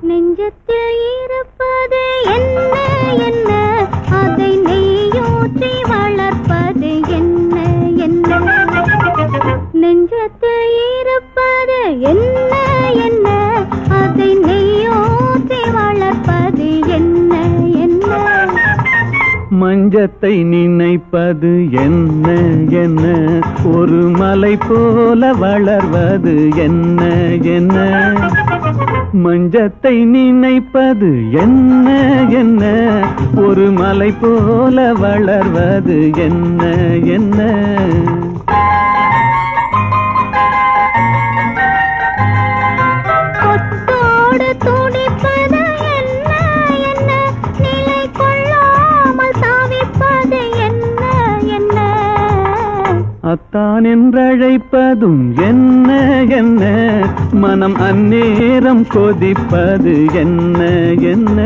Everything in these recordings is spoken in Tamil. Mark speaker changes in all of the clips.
Speaker 1: நெஞ்சத்தில் இருப்பது என்ன என்ன, அதை நெய்யூற்றி வளர்ப்பது என்ன என்ன. நெஞ்சத்தில் இருப்பது என்ன என்ன, அதை நெய்யூற்றி வளர்ப்பது என்ன என்ன.
Speaker 2: மஞ்சத்தை நினைப்பது என்ன என்ன, ஒரு மலை போல வளர்வது என்ன என்ன. மஞ்சத்தை நினைப்பது என்ன என்ன, ஒரு மலை போல வளர்வது என்ன என்ன.
Speaker 1: கொத்தோடு துடிப்பது என்ன என்ன, நிலை கொள்ளாமல் தாவிப்பது என்ன என்ன.
Speaker 2: அத்தான் என்றழைப்பதும் என்ன என்ன, மனம் அந்நேரம் கொதிப்பது என்ன என்ன.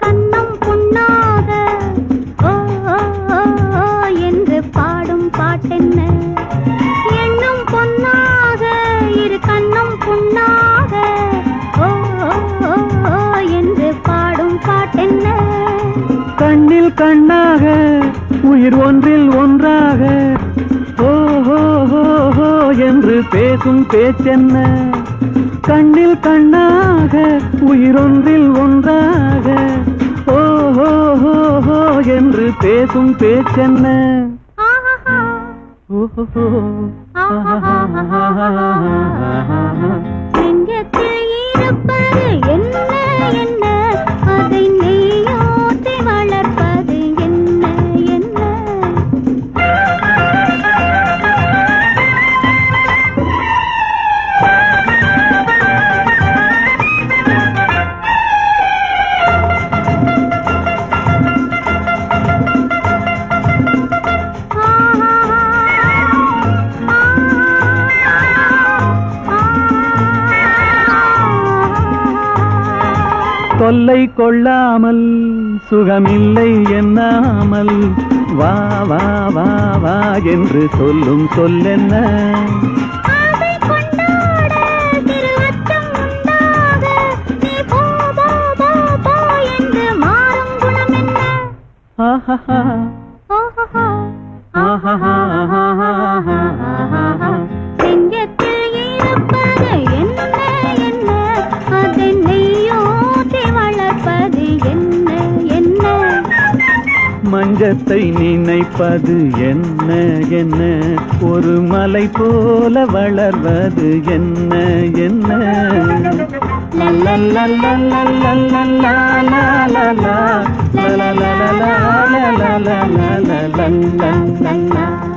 Speaker 1: கண்ணம் புண்ணாக ஓ ஓ ஓ என்று பாடும் பாட்டென்ன. எண்ணும் பொன்னாக இரு கண்ணம் புண்ணாக ஓ ஓ ஓ என்று பாடும் பாட்டென்ன.
Speaker 2: கண்ணில் கண்ணாக உயிர் ஒன்றில் ஒன்றாக ஓ ஹோ ஹோ ஹோ என்று பேசும் பேச்சென்ன. கண்ணில் கண்ணாக உயிரொன்றில் ஒன்றாக ஓ ஹோ ஹோ ஹோ என்று பேசும் பேச்சென்ன.
Speaker 1: நெஞ்சத்தில் இருப்பது என்ன என்ன, அதை நெய்யூற்றி வளர்ப்பது என்ன என்ன.
Speaker 2: தொல்லை கொள்ளாமல் சுகமில்லை எண்ணாமல் வா வா வா வா என்று சொல்லும் சொல்லென்ன.
Speaker 1: நெஞ்சத்தில் இருப்பது என்ன என்ன, அதை நெய்யூற்றி வளர்ப்பது என்ன என்ன.
Speaker 2: மஞ்சத்தை நினைப்பது என்ன என்ன, ஒரு மலை போல வளர்வது என்ன என்ன.
Speaker 1: La la la la la la la la la la la la la la.